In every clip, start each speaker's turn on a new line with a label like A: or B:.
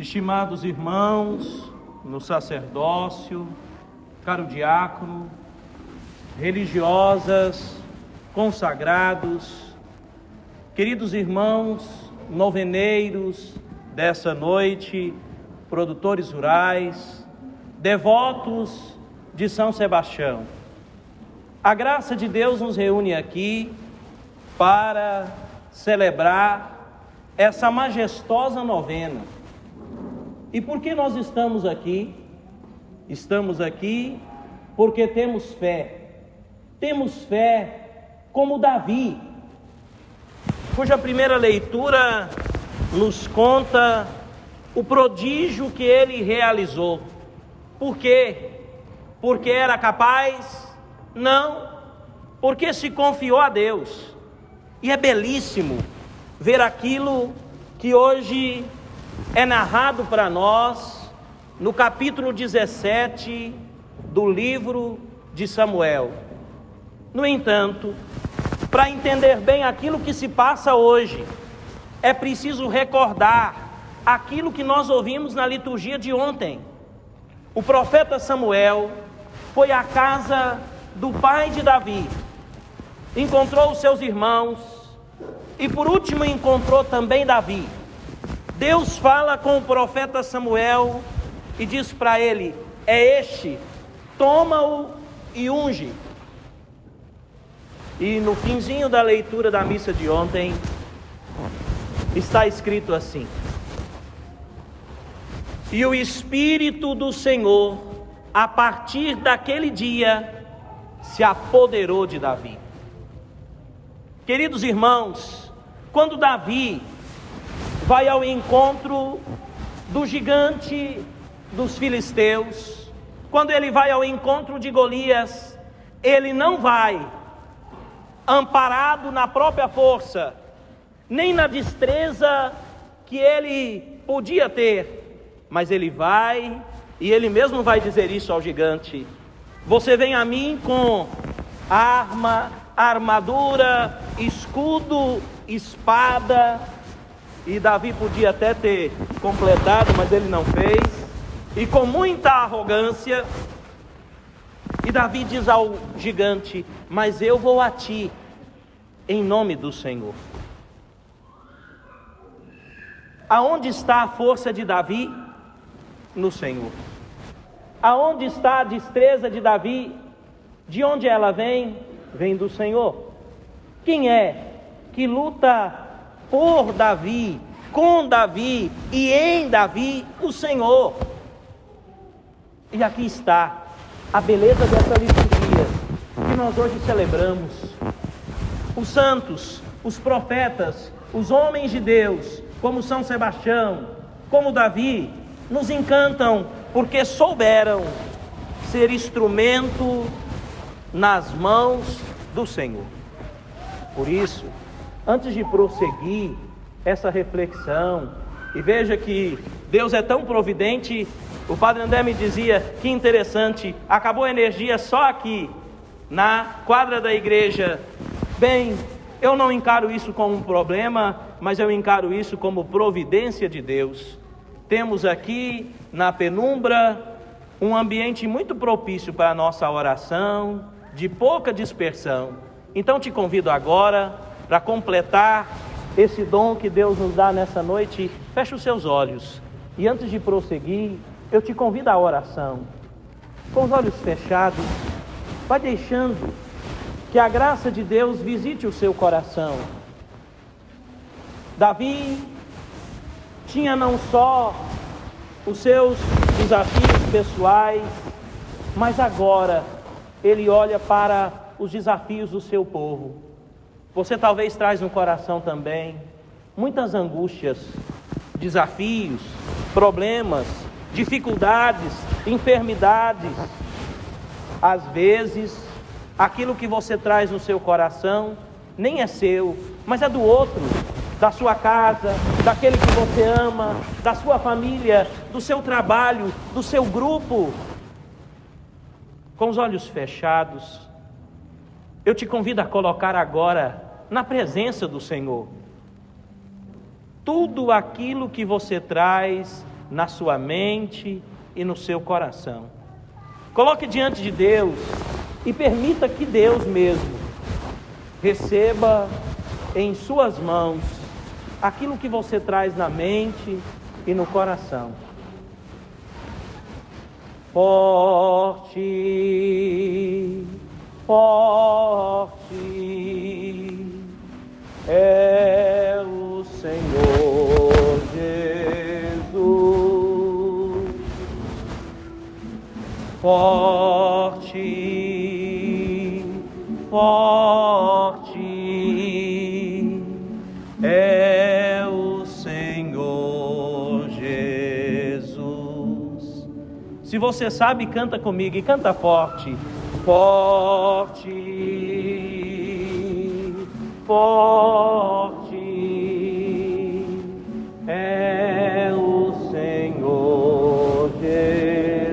A: Estimados irmãos, no sacerdócio, caro diácono, religiosas, consagrados, queridos irmãos, noveneiros dessa noite, produtores rurais, devotos de São Sebastião. A graça de Deus nos reúne aqui para celebrar essa majestosa novena. E por que nós estamos aqui? Estamos aqui porque temos fé. Temos fé como Davi, cuja primeira leitura nos conta o prodígio que ele realizou. Por quê? Porque era capaz? Não, porque se confiou a Deus. E é belíssimo ver aquilo que hoje é narrado para nós no capítulo 17 do livro de Samuel. No entanto, para entender bem aquilo que se passa hoje, é preciso recordar aquilo que nós ouvimos na liturgia de ontem. O profeta Samuel foi à casa do pai de Davi, encontrou os seus irmãos e por último encontrou também Davi. Deus fala com o profeta Samuel e diz para ele: é este, toma-o e unge. E no finzinho da leitura da missa de ontem, está escrito assim: e o Espírito do Senhor, a partir daquele dia, se apoderou de Davi. Queridos irmãos, quando Davi vai ao encontro do gigante dos filisteus, quando ele vai ao encontro de Golias, ele não vai amparado na própria força, nem na destreza que ele podia ter, mas ele vai, e ele mesmo vai dizer isso ao gigante: você vem a mim com arma, armadura, escudo, espada. E Davi podia até ter completado, mas ele não fez, e com muita arrogância. E Davi diz ao gigante: mas eu vou a ti, em nome do Senhor. Aonde está a força de Davi? No Senhor. Aonde está a destreza de Davi? De onde ela vem? Vem do Senhor. Quem é que luta por Davi, com Davi e em Davi? O Senhor. E aqui está a beleza dessa liturgia que nós hoje celebramos. Os santos, os profetas, os homens de Deus, como São Sebastião, como Davi, nos encantam porque souberam ser instrumento nas mãos do Senhor. Por isso, antes de prosseguir essa reflexão, e veja que Deus é tão providente, o Padre André me dizia: que interessante, acabou a energia só aqui, na quadra da igreja. Bem, eu não encaro isso como um problema, mas eu encaro isso como providência de Deus. Temos aqui na penumbra um ambiente muito propício para a nossa oração, de pouca dispersão. Então te convido agora, para completar esse dom que Deus nos dá nessa noite, feche os seus olhos. E antes de prosseguir, eu te convido à oração. Com os olhos fechados, vai deixando que a graça de Deus visite o seu coração. Davi tinha não só os seus desafios pessoais, mas agora ele olha para os desafios do seu povo. Você talvez traz no coração também muitas angústias, desafios, problemas, dificuldades, enfermidades. Às vezes, aquilo que você traz no seu coração nem é seu, mas é do outro, da sua casa, daquele que você ama, da sua família, do seu trabalho, do seu grupo. Com os olhos fechados, eu te convido a colocar agora na presença do Senhor tudo aquilo que você traz na sua mente e no seu coração. Coloque diante de Deus e permita que Deus mesmo receba em suas mãos aquilo que você traz na mente e no coração. Forte, forte é o Senhor Jesus. Forte, forte é o Senhor Jesus. Se você sabe, canta comigo e canta forte. Forte, forte é o Senhor Jesus.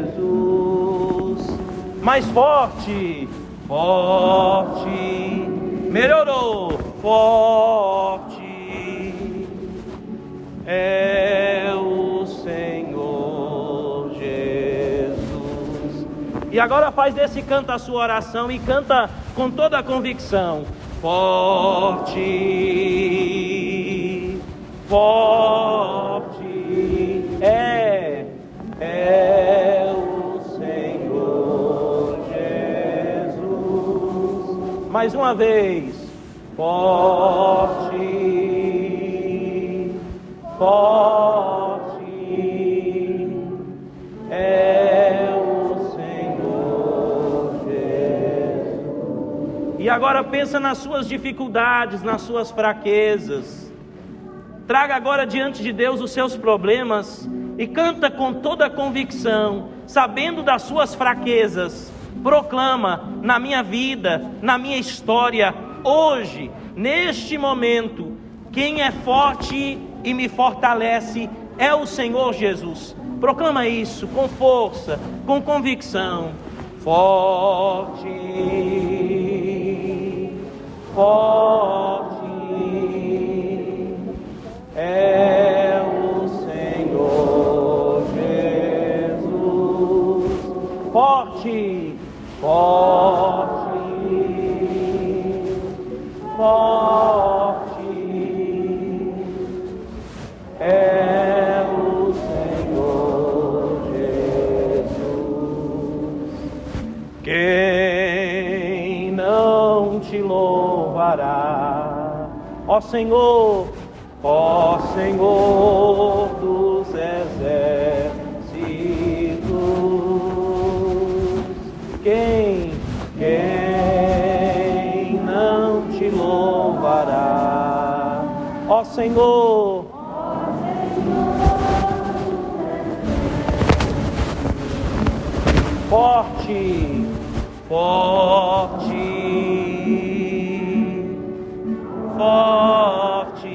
A: Mais forte, forte, melhorou, forte é o Senhor Jesus. E agora faz desse canto a sua oração e canta com toda a convicção. Forte, forte é o Senhor Jesus. Mais uma vez. Forte, forte é o Senhor Jesus. E agora pensa nas suas dificuldades, nas suas fraquezas. Traga agora diante de Deus os seus problemas e canta com toda a convicção, sabendo das suas fraquezas. Proclama: na minha vida, na minha história, hoje, neste momento, quem é forte e me fortalece é o Senhor Jesus. Proclama isso com força, com convicção. Forte, forte é o Senhor Jesus. Forte, forte, forte é o Senhor Jesus. Quem não te louvará, ó Senhor, ó Senhor dos exércitos? Quem não te louvará, ó Senhor? Forte, forte, forte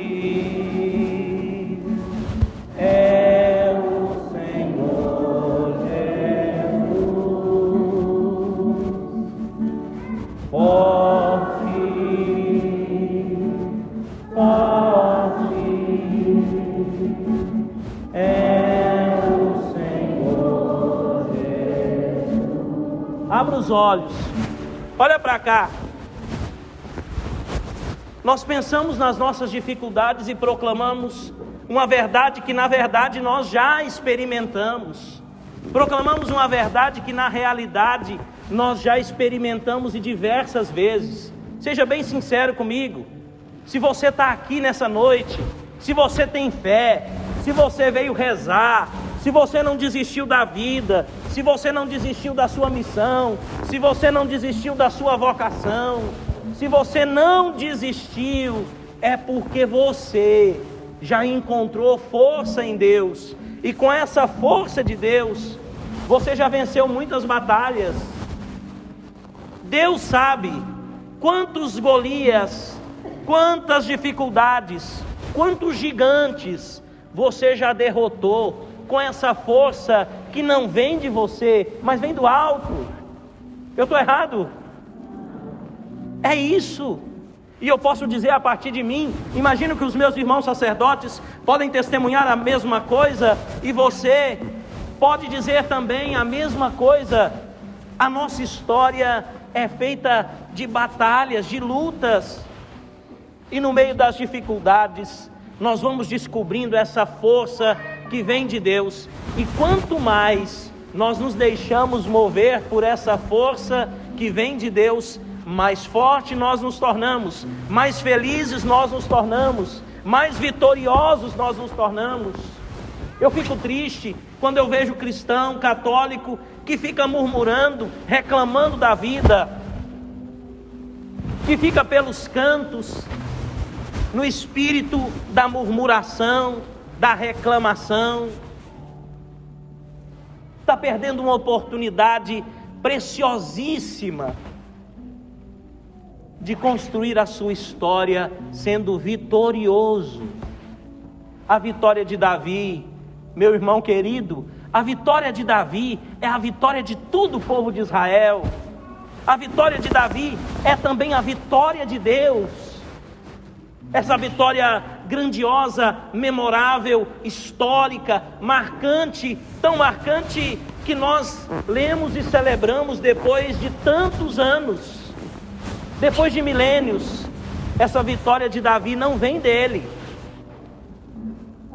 A: é o Senhor Jesus. Forte, forte é o Senhor Jesus. Abra os olhos, olha para cá. Nós pensamos nas nossas dificuldades e proclamamos uma verdade que na verdade nós já experimentamos. Proclamamos uma verdade que na realidade nós já experimentamos e diversas vezes. Seja bem sincero comigo. Se você está aqui nessa noite, se você tem fé, se você veio rezar, se você não desistiu da vida, se você não desistiu da sua missão, se você não desistiu da sua vocação, se você não desistiu, é porque você já encontrou força em Deus. E com essa força de Deus, você já venceu muitas batalhas. Deus sabe quantos Golias, quantas dificuldades, quantos gigantes você já derrotou com essa força que não vem de você, mas vem do alto. Eu estou errado? É isso. E eu posso dizer a partir de mim, imagino que os meus irmãos sacerdotes podem testemunhar a mesma coisa, e você pode dizer também a mesma coisa. A nossa história é feita de batalhas, de lutas, e no meio das dificuldades, nós vamos descobrindo essa força que vem de Deus, e quanto mais nós nos deixamos mover por essa força que vem de Deus, mais forte nós nos tornamos, mais felizes nós nos tornamos, mais vitoriosos nós nos tornamos. Eu fico triste quando eu vejo cristão, católico, que fica murmurando, reclamando da vida, que fica pelos cantos, no espírito da murmuração, da reclamação. Está perdendo uma oportunidade preciosíssima de construir a sua história sendo vitorioso. A vitória de Davi, meu irmão querido, a vitória de Davi é a vitória de todo o povo de Israel. A vitória de Davi é também a vitória de Deus. Essa vitória grandiosa, memorável, histórica, marcante, tão marcante que nós lemos e celebramos depois de tantos anos, depois de milênios. Essa vitória de Davi não vem dele.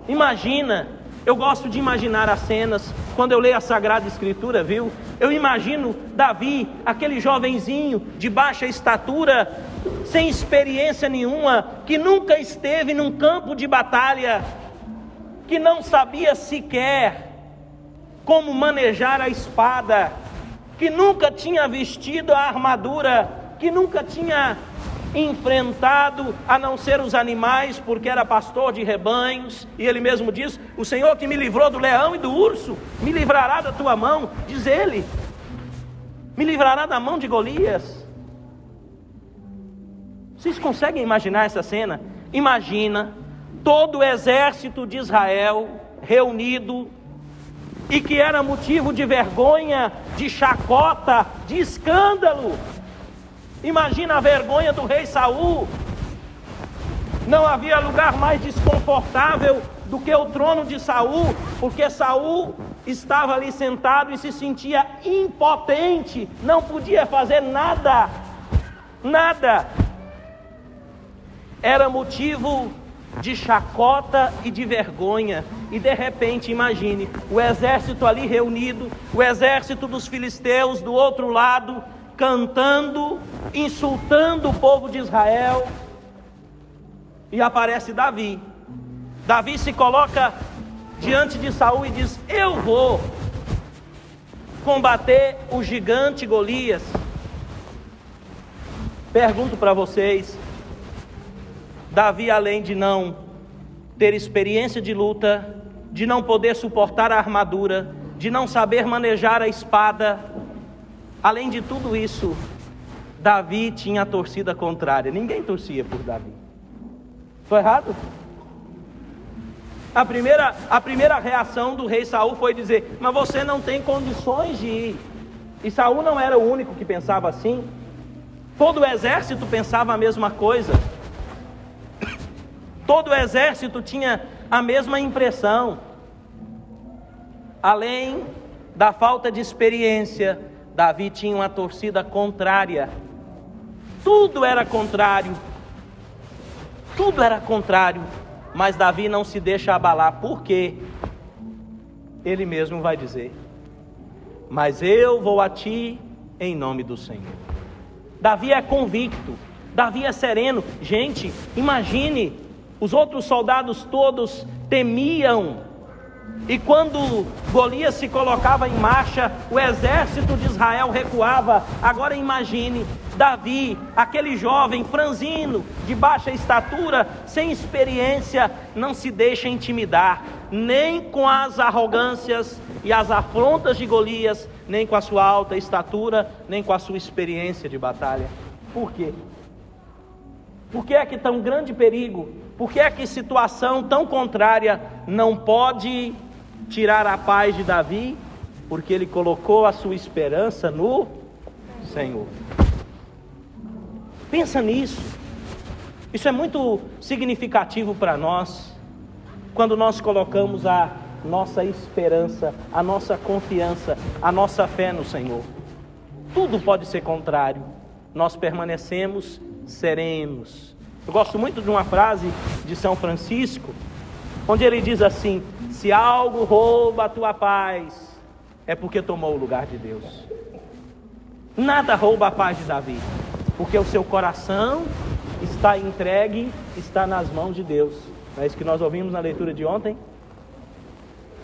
A: Imagina, eu gosto de imaginar as cenas, quando eu leio a Sagrada Escritura, viu? Eu imagino Davi, aquele jovenzinho de baixa estatura, sem experiência nenhuma, que nunca esteve num campo de batalha, que não sabia sequer como manejar a espada, que nunca tinha vestido a armadura, que nunca tinha enfrentado a não ser os animais, porque era pastor de rebanhos, e ele mesmo diz: o Senhor que me livrou do leão e do urso, me livrará da tua mão, diz ele, me livrará da mão de Golias. Vocês conseguem imaginar essa cena? Imagina todo o exército de Israel reunido, e que era motivo de vergonha, de chacota, de escândalo. Imagina a vergonha do rei Saul. Não havia lugar mais desconfortável do que o trono de Saul, porque Saul estava ali sentado e se sentia impotente, não podia fazer nada, nada. Era motivo de chacota e de vergonha. E de repente, imagine, o exército ali reunido, o exército dos filisteus do outro lado, cantando, insultando o povo de Israel. E aparece Davi. Davi se coloca diante de Saul e diz: eu vou combater o gigante Golias. Pergunto para vocês, Davi, além de não ter experiência de luta, de não poder suportar a armadura, de não saber manejar a espada, além de tudo isso, Davi tinha a torcida contrária. Ninguém torcia por Davi. Estou errado? A primeira reação do rei Saul foi dizer: mas você não tem condições de ir. E Saul não era o único que pensava assim. Todo o exército pensava a mesma coisa. Todo o exército tinha a mesma impressão. Além da falta de experiência, Davi tinha uma torcida contrária. Tudo era contrário. Tudo era contrário. Mas Davi não se deixa abalar. Por quê? Ele mesmo vai dizer: mas eu vou a ti em nome do Senhor. Davi é convicto. Davi é sereno. Gente, imagine, os outros soldados todos temiam, e quando Golias se colocava em marcha, o exército de Israel recuava. Agora imagine Davi, aquele jovem franzino, de baixa estatura, sem experiência, não se deixa intimidar, nem com as arrogâncias e as afrontas de Golias, nem com a sua alta estatura, nem com a sua experiência de batalha. Por quê? Por que é que tão grande perigo? Por que é que situação tão contrária não pode tirar a paz de Davi? Porque ele colocou a sua esperança no Senhor. Pensa nisso. Isso é muito significativo para nós, quando nós colocamos a nossa esperança, a nossa confiança, a nossa fé no Senhor. Tudo pode ser contrário, nós permanecemos serenos. Eu gosto muito de uma frase de São Francisco, onde ele diz assim: se algo rouba a tua paz, é porque tomou o lugar de Deus. Nada rouba a paz de Davi, porque o seu coração está entregue, está nas mãos de Deus. Não é isso que nós ouvimos na leitura de ontem?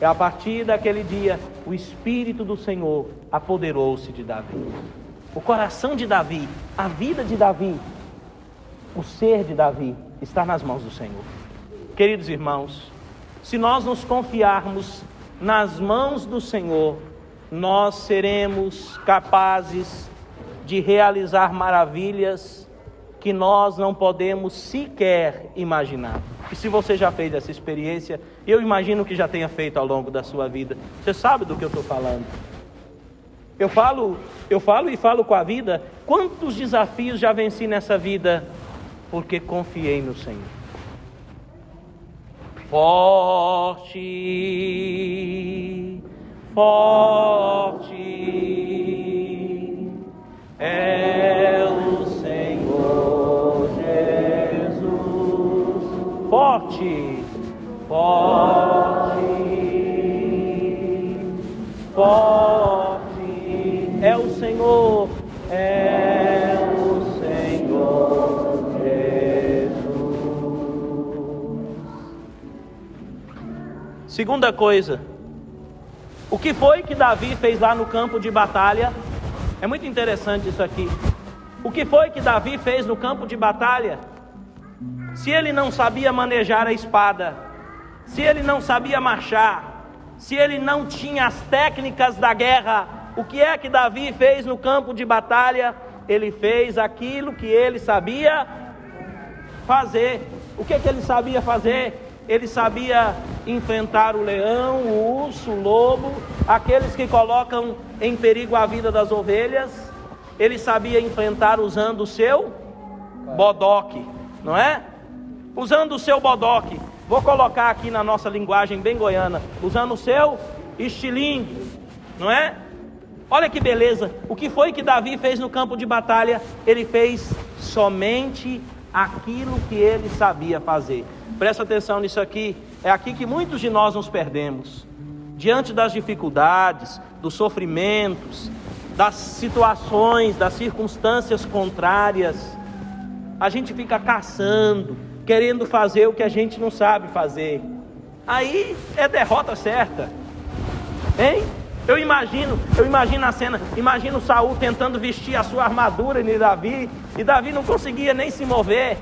A: E a partir daquele dia, o Espírito do Senhor apoderou-se de Davi. O coração de Davi, a vida de Davi, o ser de Davi está nas mãos do Senhor. Queridos irmãos, se nós nos confiarmos nas mãos do Senhor, nós seremos capazes de realizar maravilhas que nós não podemos sequer imaginar. E se você já fez essa experiência, eu imagino que já tenha feito ao longo da sua vida, você sabe do que eu estou falando. Eu falo e falo com a vida. Quantos desafios já venci nessa vida, porque confiei no Senhor. Forte, forte é o Senhor Jesus. Forte, forte, forte é o Senhor, é o Senhor Jesus. Segunda coisa, o que foi que Davi fez lá no campo de batalha? É muito interessante isso aqui. O que foi que Davi fez no campo de batalha? Se ele não sabia manejar a espada, se ele não sabia marchar, se ele não tinha as técnicas da guerra, o que é que Davi fez no campo de batalha? Ele fez aquilo que ele sabia fazer. O que é que ele sabia fazer? Ele sabia enfrentar o leão, o urso, o lobo, aqueles que colocam em perigo a vida das ovelhas. Ele sabia enfrentar usando o seu bodoque, não é? Usando o seu bodoque. Vou colocar aqui na nossa linguagem bem goiana, usando o seu estilingue, não é? Olha que beleza. O que foi que Davi fez no campo de batalha? Ele fez somente aquilo que ele sabia fazer. Presta atenção nisso aqui. É aqui que muitos de nós nos perdemos. Diante das dificuldades, dos sofrimentos, das situações, das circunstâncias contrárias, a gente fica caçando, querendo fazer o que a gente não sabe fazer. Aí é derrota certa, hein? Eu imagino a cena, imagino Saul tentando vestir a sua armadura em Davi, e Davi não conseguia nem se mover.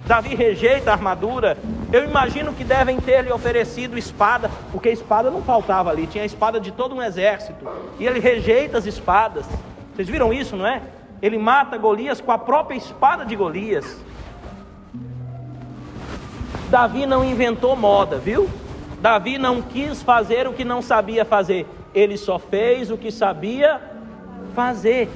A: Davi rejeita a armadura. Eu imagino que devem ter lhe oferecido espada, porque espada não faltava ali, tinha a espada de todo um exército, e ele rejeita as espadas. Vocês viram isso, não é? Ele mata Golias com a própria espada de Golias. Davi não inventou moda, viu? Davi não quis fazer o que não sabia fazer. Ele só fez o que sabia fazer.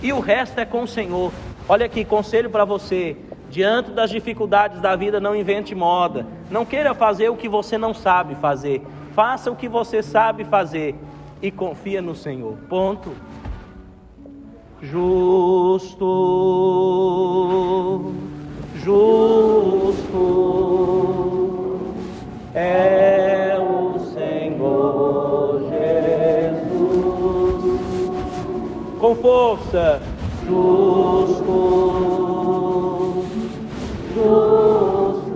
A: E o resto é com o Senhor. Olha aqui, conselho para você. Diante das dificuldades da vida, não invente moda. Não queira fazer o que você não sabe fazer. Faça o que você sabe fazer. E confia no Senhor. Ponto. Justo, justo é o Senhor Jesus. Com força. Justo, justo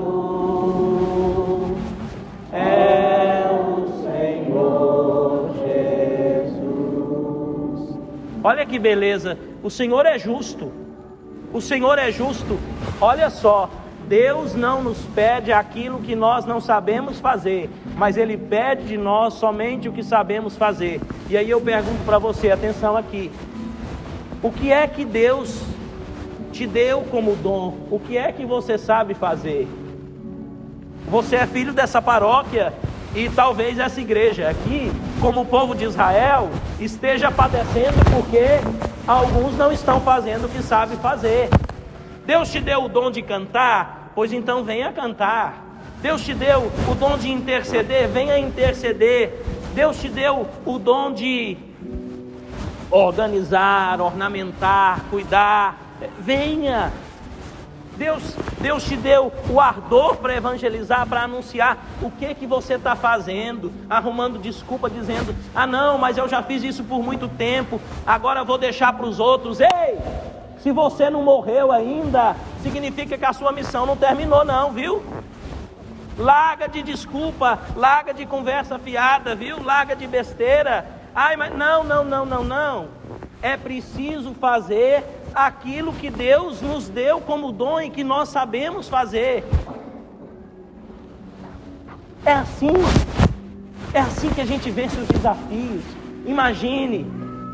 A: é o Senhor Jesus. Olha que beleza, o Senhor é justo. O Senhor é justo. Olha só, Deus não nos pede aquilo que nós não sabemos fazer, mas Ele pede de nós somente o que sabemos fazer. E aí eu pergunto para você, atenção aqui, o que é que Deus te deu como dom? O que é que você sabe fazer? Você é filho dessa paróquia e talvez essa igreja aqui, como o povo de Israel, esteja padecendo porque alguns não estão fazendo o que sabem fazer. Deus te deu o dom de cantar? Pois então venha cantar. Deus te deu o dom de interceder? Venha interceder. Deus te deu o dom de organizar, ornamentar, cuidar? Venha. Deus te deu o ardor para evangelizar, para anunciar. O que você está fazendo? Arrumando desculpa, dizendo: ah não, mas eu já fiz isso por muito tempo, agora vou deixar para os outros. Ei, se você não morreu ainda, significa que a sua missão não terminou não, viu? Larga de desculpa, larga de conversa fiada, viu? Larga de besteira. Ai, mas não. É preciso fazer aquilo que Deus nos deu como dom e que nós sabemos fazer. É assim que a gente vence os desafios. Imagine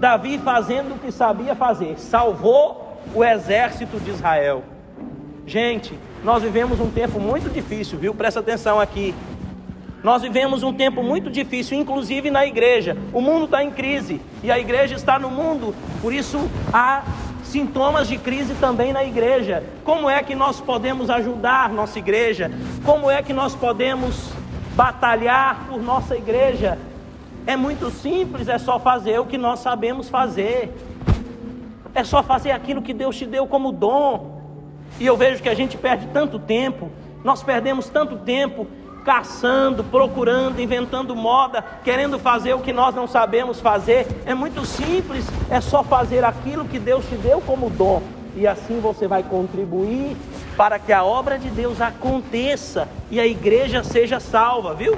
A: Davi fazendo o que sabia fazer, salvou o exército de Israel. Gente, nós vivemos um tempo muito difícil, viu? Presta atenção aqui. Nós vivemos um tempo muito difícil, inclusive na igreja. O mundo está em crise e a igreja está no mundo, por isso há sintomas de crise também na igreja. Como é que nós podemos ajudar nossa igreja? Como é que nós podemos batalhar por nossa igreja? É muito simples, é só fazer o que nós sabemos fazer. É só fazer aquilo que Deus te deu como dom. E eu vejo que a gente perde tanto tempo, nós perdemos tanto tempo caçando, procurando, inventando moda, querendo fazer o que nós não sabemos fazer. É muito simples, é só fazer aquilo que Deus te deu como dom. E assim você vai contribuir para que a obra de Deus aconteça e a igreja seja salva, viu?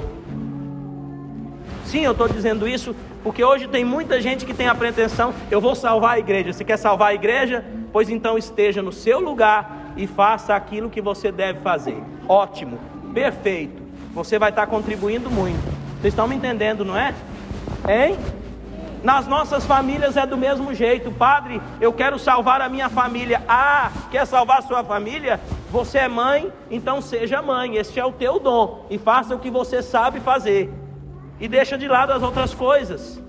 A: Sim, eu estou dizendo isso porque hoje tem muita gente que tem a pretensão: eu vou salvar a igreja. Você quer salvar a igreja? Pois então esteja no seu lugar e faça aquilo que você deve fazer. Ótimo, perfeito. Você vai estar contribuindo muito. Vocês estão me entendendo, não é? Hein? Nas nossas famílias é do mesmo jeito. Padre, eu quero salvar a minha família. Ah, quer salvar a sua família? Você é mãe, então seja mãe. Este é o teu dom. E faça o que você sabe fazer. E deixa de lado as outras coisas.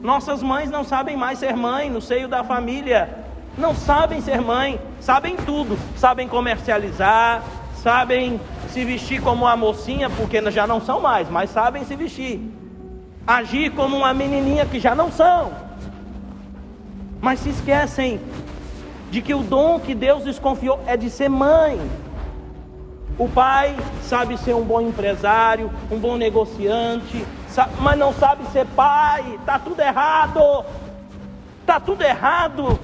A: Nossas mães não sabem mais ser mãe no seio da família. Não sabem ser mãe, sabem tudo. Sabem comercializar, sabem se vestir como uma mocinha, porque já não são mais, mas sabem se vestir. Agir como uma menininha, que já não são. Mas se esquecem de que o dom que Deus lhes confiou é de ser mãe. O pai sabe ser um bom empresário, um bom negociante, mas não sabe ser pai. Está tudo errado. Está tudo errado.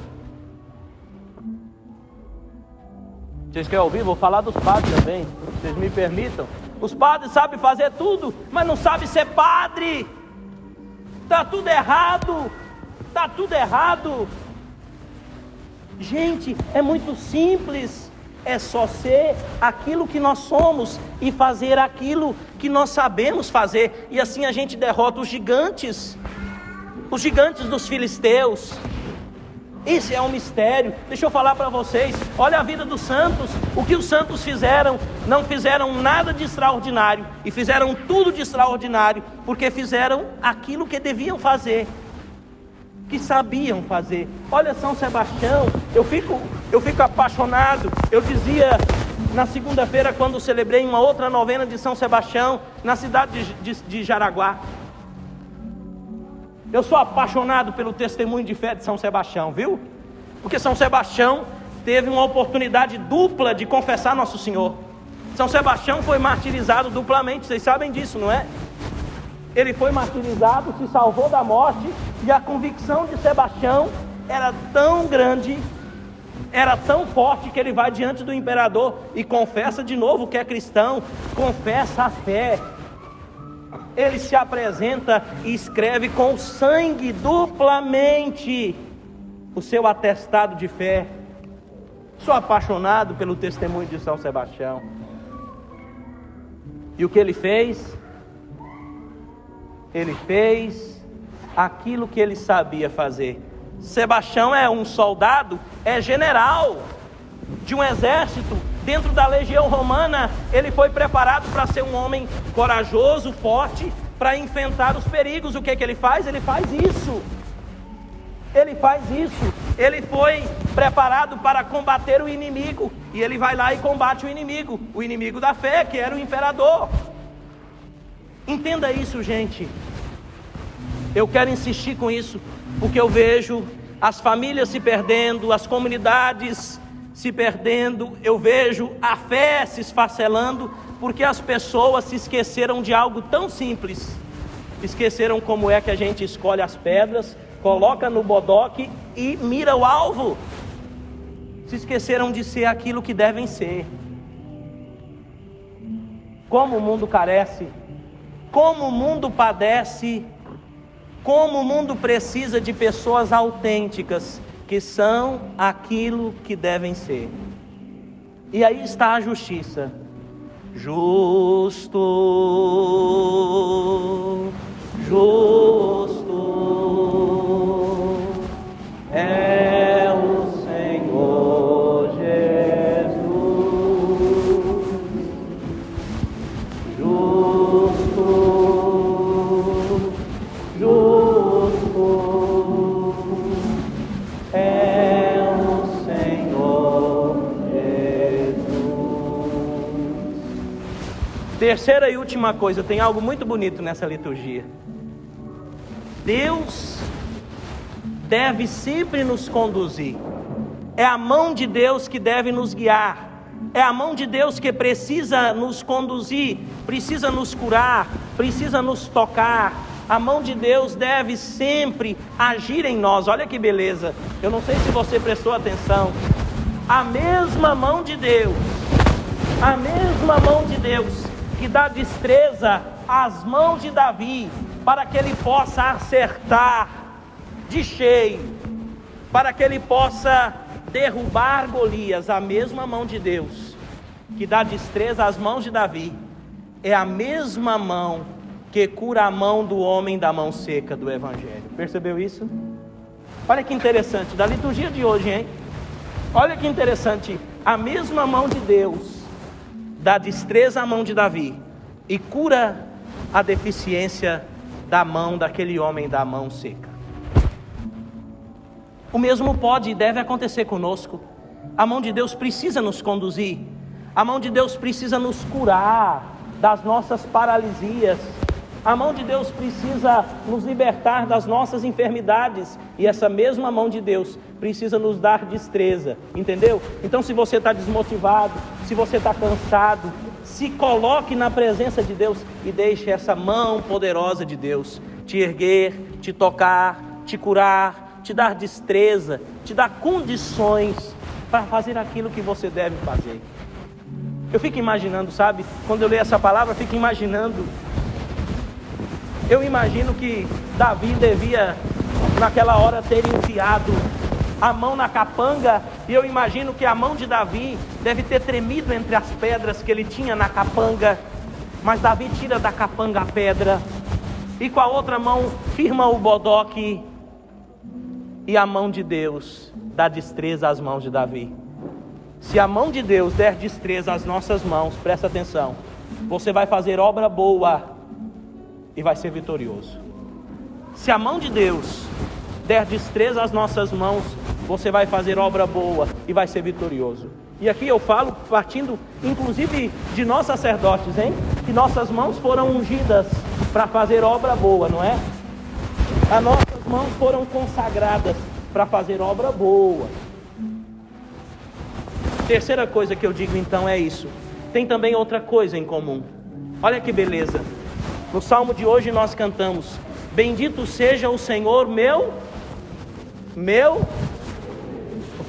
A: Vocês querem ouvir? Vou falar dos padres também, vocês me permitam. Os padres sabem fazer tudo, mas não sabem ser padre. Está tudo errado. Está tudo errado. Gente, é muito simples. É só ser aquilo que nós somos e fazer aquilo que nós sabemos fazer. E assim a gente derrota os gigantes dos filisteus. Esse é um mistério. Deixa eu falar para vocês. Olha a vida dos santos. O que os santos fizeram? Não fizeram nada de extraordinário. E fizeram tudo de extraordinário, porque fizeram aquilo que deviam fazer, que sabiam fazer. Olha São Sebastião. Eu fico apaixonado. Eu dizia na segunda-feira, quando celebrei uma outra novena de São Sebastião, na cidade de Jaraguá. Eu sou apaixonado pelo testemunho de fé de São Sebastião, viu? Porque São Sebastião teve uma oportunidade dupla de confessar Nosso Senhor. São Sebastião foi martirizado duplamente, vocês sabem disso, não é? Ele foi martirizado, se salvou da morte, e a convicção de Sebastião era tão grande, era tão forte, que ele vai diante do imperador e confessa de novo que é cristão, confessa a fé. Ele se apresenta e escreve com sangue duplamente o seu atestado de fé. Sou apaixonado pelo testemunho de São Sebastião. E o que ele fez? Ele fez aquilo que ele sabia fazer. Sebastião é um soldado, é general de um exército. Dentro da legião romana, ele foi preparado para ser um homem corajoso, forte, para enfrentar os perigos. O que ele faz? Ele faz isso. Ele faz isso. Ele foi preparado para combater o inimigo, e ele vai lá e combate o inimigo da fé, que era o imperador. Entenda isso, gente. Eu quero insistir com isso, porque eu vejo as famílias se perdendo, as comunidades se perdendo, eu vejo a fé se esfacelando, porque as pessoas se esqueceram de algo tão simples. Esqueceram como é que a gente escolhe as pedras, coloca no bodoque e mira o alvo. Se esqueceram de ser aquilo que devem ser. Como o mundo carece, como o mundo padece, como o mundo precisa de pessoas autênticas, que são aquilo que devem ser. E aí está a justiça. Justo, justo é o Senhor Jesus, justo, justo é o Senhor Jesus. Terceira e última coisa, tem algo muito bonito nessa liturgia. Deus deve sempre nos conduzir. É a mão de Deus que deve nos guiar. É a mão de Deus que precisa nos conduzir, precisa nos curar, precisa nos tocar. A mão de Deus deve sempre agir em nós. Olha que beleza. Eu não sei se você prestou atenção. A mesma mão de Deus, a mesma mão de Deus que dá destreza às mãos de Davi, para que ele possa acertar de cheio, para que ele possa derrubar Golias. A mesma mão de Deus que dá destreza às mãos de Davi é a mesma mão que cura a mão do homem da mão seca do Evangelho. Percebeu isso? Olha que interessante, da liturgia de hoje, hein? Olha que interessante, a mesma mão de Deus dá destreza à mão de Davi e cura a deficiência da mão daquele homem da mão seca. O mesmo pode e deve acontecer conosco. A mão de Deus precisa nos conduzir. A mão de Deus precisa nos curar das nossas paralisias. A mão de Deus precisa nos libertar das nossas enfermidades. E essa mesma mão de Deus precisa nos dar destreza. Entendeu? Então, se você está desmotivado, se você está cansado, se coloque na presença de Deus e deixe essa mão poderosa de Deus te erguer, te tocar, te curar, te dar destreza, te dar condições para fazer aquilo que você deve fazer. Eu fico imaginando, sabe? Quando eu leio essa palavra, eu fico imaginando. Eu imagino que Davi devia, naquela hora, ter enfiado a mão na capanga. E eu imagino que a mão de Davi deve ter tremido entre as pedras que ele tinha na capanga. Mas Davi tira da capanga a pedra e com a outra mão firma o bodoque. E a mão de Deus dá destreza às mãos de Davi. Se a mão de Deus der destreza às nossas mãos, presta atenção, você vai fazer obra boa e vai ser vitorioso. Se a mão de Deus der destreza às nossas mãos, você vai fazer obra boa e vai ser vitorioso. E aqui eu falo partindo inclusive de nós sacerdotes, hein? Que nossas mãos foram ungidas para fazer obra boa, não é? As nossas mãos foram consagradas para fazer obra boa. Terceira coisa que eu digo então é isso. Tem também outra coisa em comum. Olha que beleza. No salmo de hoje nós cantamos: bendito seja o Senhor meu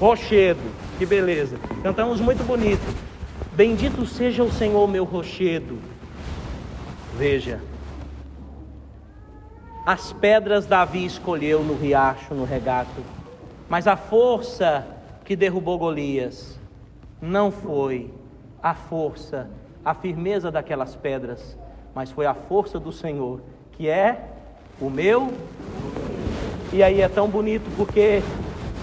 A: rochedo. Que beleza. Cantamos muito bonito. Bendito seja o Senhor meu rochedo. Veja, as pedras Davi escolheu no riacho, no regato, mas a força que derrubou Golias não foi a força, a firmeza daquelas pedras, mas foi a força do Senhor, que é o meu. E aí é tão bonito porque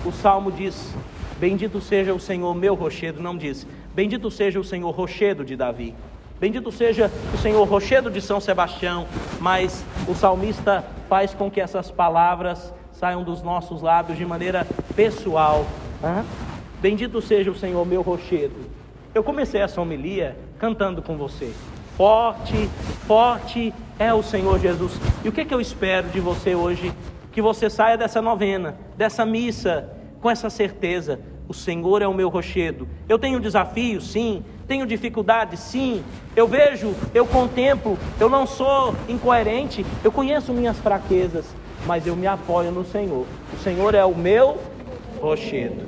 A: o Salmo diz: bendito seja o Senhor meu rochedo. Não diz bendito seja o Senhor rochedo de Davi, bendito seja o Senhor rochedo de São Sebastião, mas o salmista faz com que essas palavras saiam dos nossos lábios de maneira pessoal. Bendito seja o Senhor, meu rochedo. Eu comecei essa homilia cantando com você. Forte, forte é o Senhor Jesus. E o que eu espero de você hoje? Que você saia dessa novena, dessa missa, com essa certeza: o Senhor é o meu rochedo. Eu tenho desafios, sim. Tenho dificuldades, sim. Eu vejo, eu contemplo. Eu não sou incoerente. Eu conheço minhas fraquezas, mas eu me apoio no Senhor. O Senhor é o meu rochedo.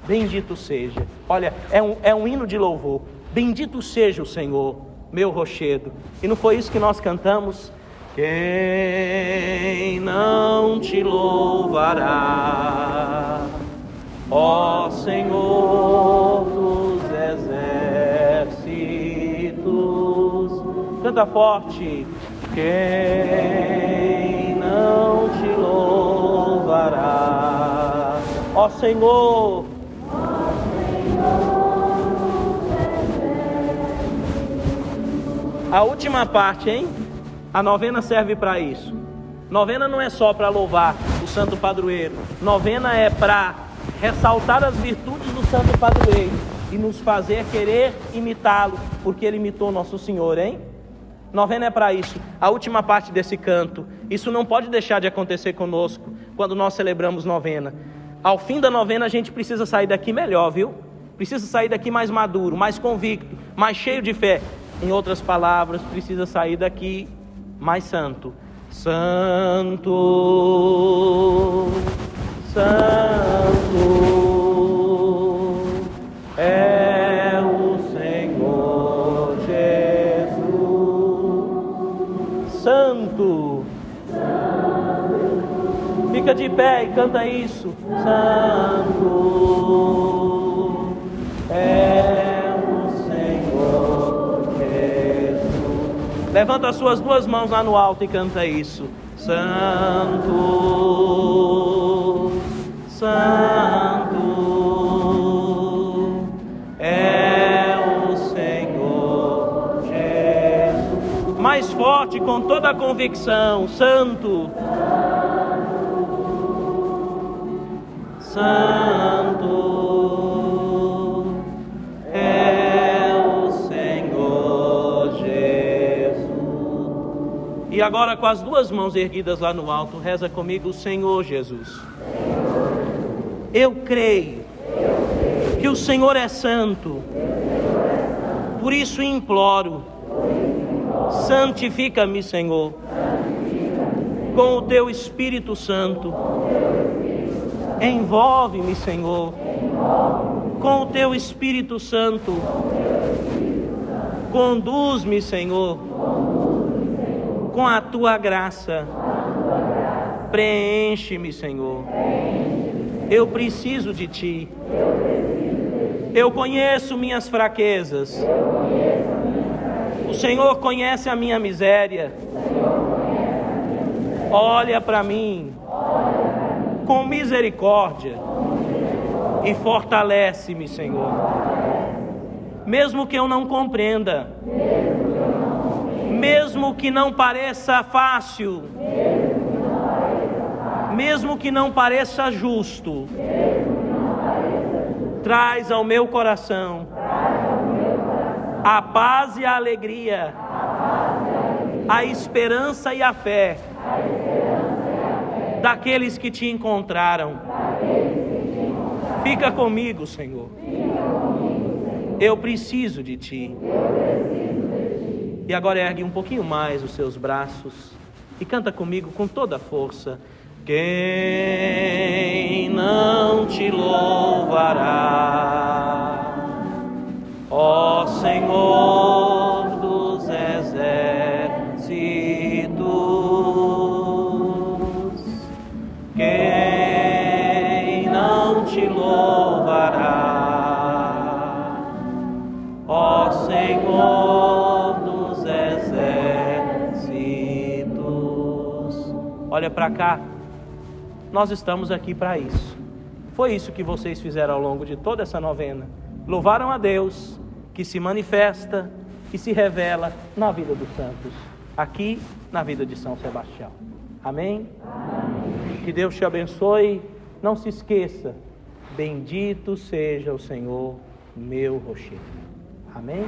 A: Bendito seja. Olha, é um hino de louvor. Bendito seja o Senhor, meu rochedo. E não foi isso que nós cantamos? Quem não te louvará, ó Senhor dos exércitos? Canta forte. Quem não te louvará, ó Senhor. A última parte, hein? A novena serve para isso. Novena não é só para louvar o santo padroeiro. Novena é para ressaltar as virtudes do santo padroeiro e nos fazer querer imitá-lo, porque ele imitou nosso Senhor, hein? Novena é para isso. A última parte desse canto. Isso não pode deixar de acontecer conosco quando nós celebramos novena. Ao fim da novena a gente precisa sair daqui melhor, viu? Precisa sair daqui mais maduro, mais convicto, mais cheio de fé. Em outras palavras, precisa sair daqui mais santo. Santo, santo é o Senhor Jesus. Santo. Fica de pé e canta isso. Santo é o Senhor Jesus. Levanta as suas duas mãos lá no alto e canta isso. Santo, santo é o Senhor Jesus. Mais forte, com toda a convicção. Santo, santo é o Senhor Jesus. E agora, com as duas mãos erguidas lá no alto, reza comigo: Senhor Jesus, eu creio que o Senhor é santo, por isso imploro, santifica-me, Senhor, com o teu Espírito Santo. Envolve-me, Senhor, com o teu Espírito Santo. Conduz-me, Senhor, com a tua graça. Preenche-me, Senhor. Eu preciso de ti. Eu conheço minhas fraquezas. O Senhor conhece a minha miséria. Olha para mim com misericórdia e fortalece-me, Senhor. Mesmo que eu não compreenda, mesmo que não pareça fácil, mesmo que não pareça justo, traz ao meu coração a paz e a alegria, a esperança e a fé daqueles que te encontraram. Fica comigo, Senhor. Eu preciso de ti. E agora ergue um pouquinho mais os seus braços e canta comigo com toda a força. Quem não te louvará, ó Senhor dos exércitos? Quem não te louvará, ó Senhor dos exércitos? Olha para cá, nós estamos aqui para isso. Foi isso que vocês fizeram ao longo de toda essa novena. Louvaram a Deus, que se manifesta e se revela na vida dos santos, aqui na vida de São Sebastião. Amém? Amém. Que Deus te abençoe. Não se esqueça, bendito seja o Senhor, meu rochedo. Amém?